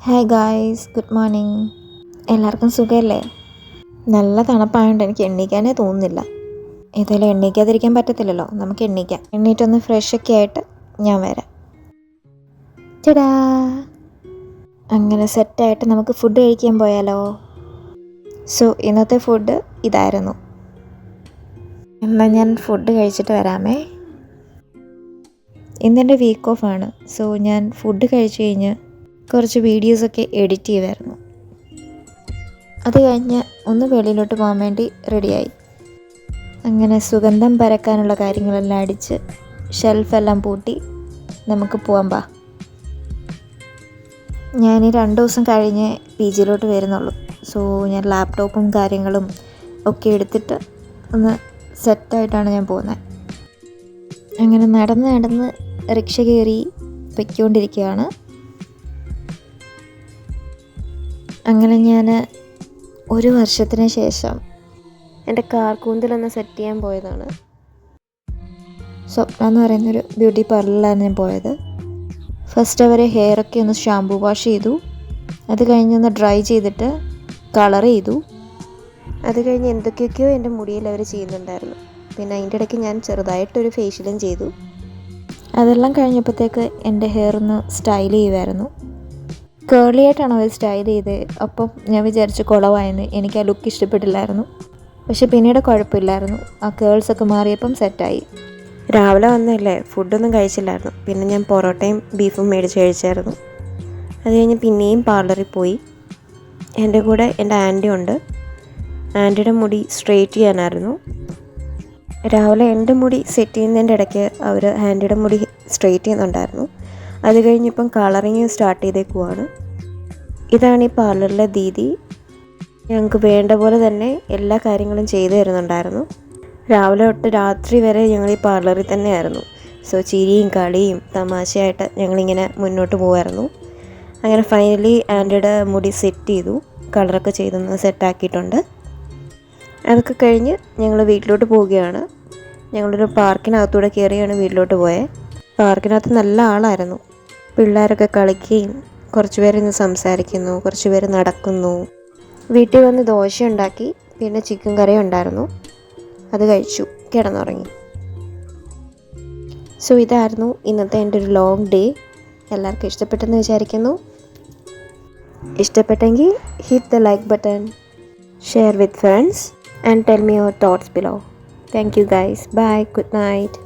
Hi guys, good morning. എല്ലാവർക്കും സുഖമല്ലേ? നല്ല തണുപ്പായതുകൊണ്ട് എനിക്ക് എണ്ണീക്കാനേ തോന്നുന്നില്ല. ഏതായാലും എണ്ണീക്കാതിരിക്കാൻ പറ്റത്തില്ലല്ലോ, നമുക്ക് എണ്ണീക്കാം. എണ്ണീറ്റൊന്ന് ഫ്രഷൊക്കെ ആയിട്ട് ഞാൻ വരാം. ചേടാ, അങ്ങനെ സെറ്റായിട്ട് നമുക്ക് ഫുഡ് കഴിക്കാൻ പോയാലോ? സോ ഇന്നത്തെ ഫുഡ് ഇതായിരുന്നു. എന്നാൽ ഞാൻ ഫുഡ് കഴിച്ചിട്ട് വരാമേ. ഇന്നെൻ്റെ വീക്ക് ഓഫ് ആണ്. സോ ഞാൻ ഫുഡ് കഴിച്ച് കഴിഞ്ഞ് കുറച്ച് വീഡിയോസൊക്കെ എഡിറ്റ് ചെയ്യുമായിരുന്നു. അത് കഴിഞ്ഞ് ഒന്ന് വെളിയിലോട്ട് പോകാൻ വേണ്ടി റെഡിയായി. അങ്ങനെ സുഗന്ധം പരക്കാനുള്ള കാര്യങ്ങളെല്ലാം അടിച്ച് ഷെൽഫെല്ലാം പൂട്ടി നമുക്ക് പോകാൻ പാ. ഞാൻ 2 ദിവസം കഴിഞ്ഞ് പി ജിയിലോട്ട് വരുന്നുള്ളൂ. സോ ഞാൻ ലാപ്ടോപ്പും കാര്യങ്ങളും ഒക്കെ എടുത്തിട്ട് ഒന്ന് സെറ്റായിട്ടാണ് ഞാൻ പോകുന്നത്. അങ്ങനെ നടന്ന് റിക്ഷ കയറി പൊയ്ക്കൊണ്ടിരിക്കുകയാണ്. അങ്ങനെ ഞാൻ 1 വർഷത്തിന് ശേഷം എൻ്റെ കാർ കൂന്തലൊന്ന് സെറ്റ് ചെയ്യാൻ പോയതാണ്. സ്വപ്ന എന്ന് പറയുന്നൊരു ബ്യൂട്ടി പാർലറിലാണ് ഞാൻ പോയത്. ഫസ്റ്റ് അവർ ഹെയറൊക്കെ ഒന്ന് ഷാംപൂ വാഷ് ചെയ്തു. അത് കഴിഞ്ഞൊന്ന് ഡ്രൈ ചെയ്തിട്ട് കളർ ചെയ്തു. അത് കഴിഞ്ഞ് എന്തൊക്കെയൊക്കെയോ എൻ്റെ മുടിയിൽ അവർ ചെയ്യുന്നുണ്ടായിരുന്നു. പിന്നെ അതിൻ്റെ ഇടയ്ക്ക് ഞാൻ ചെറുതായിട്ടൊരു ഫേഷ്യലും ചെയ്തു. അതെല്ലാം കഴിഞ്ഞപ്പോഴത്തേക്ക് എൻ്റെ ഹെയർ ഒന്ന് സ്റ്റൈൽ ചെയ്യുമായിരുന്നു. കേർലി ആയിട്ടാണ് അവർ സ്റ്റൈൽ ചെയ്തത്. അപ്പം ഞാൻ വിചാരിച്ചു കുളവായെന്ന്. എനിക്ക് ആ ലുക്ക് ഇഷ്ടപ്പെട്ടില്ലായിരുന്നു. പക്ഷെ പിന്നീട് കുഴപ്പമില്ലായിരുന്നു. ആ കേൾസൊക്കെ മാറിയപ്പം സെറ്റായി. രാവിലെ വന്നല്ലേ, ഫുഡൊന്നും കഴിച്ചില്ലായിരുന്നു. പിന്നെ ഞാൻ പൊറോട്ടയും ബീഫും മേടിച്ച് കഴിച്ചായിരുന്നു. അത് കഴിഞ്ഞ് പിന്നെയും പാർലറിൽ പോയി. എൻ്റെ കൂടെ എൻ്റെ ആൻറ്റി ഉണ്ട്. ആൻറ്റിയുടെ മുടി സ്ട്രെയിറ്റ് ചെയ്യാനായിരുന്നു. രാവിലെ എൻ്റെ മുടി സെറ്റ് ചെയ്യുന്നതിൻ്റെ ഇടയ്ക്ക് അവർ ആൻറ്റിയുടെ മുടി സ്ട്രെയിറ്റ് ചെയ്യുന്നുണ്ടായിരുന്നു. അത് കഴിഞ്ഞിപ്പം കളറിങ് സ്റ്റാർട്ട് ചെയ്തേക്കുവാണ്. ഇതാണ് ഈ പാർലറിലെ ദീദി. ഞങ്ങൾക്ക് വേണ്ട പോലെ തന്നെ എല്ലാ കാര്യങ്ങളും ചെയ്തു തരുന്നുണ്ടായിരുന്നു. രാവിലെ തൊട്ട് രാത്രി വരെ ഞങ്ങൾ ഈ പാർലറിൽ തന്നെയായിരുന്നു. സോ ചിരിയും കളിയും തമാശയായിട്ട് ഞങ്ങളിങ്ങനെ മുന്നോട്ട് പോകുമായിരുന്നു. അങ്ങനെ ഫൈനലി ആൻറ്റിയുടെ മുടി സെറ്റ് ചെയ്തു. കളറൊക്കെ ചെയ്തൊന്ന് സെറ്റാക്കിയിട്ടുണ്ട്. അതൊക്കെ കഴിഞ്ഞ് ഞങ്ങൾ വീട്ടിലോട്ട് പോവുകയാണ്. ഞങ്ങളൊരു പാർക്കിനകത്തൂടെ കയറിയാണ് വീട്ടിലോട്ട് പോയത്. പാർക്കിനകത്ത് നല്ല ആളായിരുന്നു. പിള്ളേരൊക്കെ കളിക്കുകയും കുറച്ച് പേരിന്ന് സംസാരിക്കുന്നു, കുറച്ച് പേര് നടക്കുന്നു. വീട്ടിൽ വന്ന് ദോശ ഉണ്ടാക്കി, പിന്നെ ചിക്കൻ കറി ഉണ്ടായിരുന്നു. അത് കഴിച്ചു, കിടന്നുറങ്ങി. സോ ഇതായിരുന്നു ഇന്നത്തെ എൻ്റെ ഒരു ലോങ് ഡേ. എല്ലാവർക്കും ഇഷ്ടപ്പെട്ടെന്ന് വിചാരിക്കുന്നു. ഇഷ്ടപ്പെട്ടെങ്കിൽ hit the like button, share with friends and tell me your thoughts below. Thank you guys. Bye. Good night.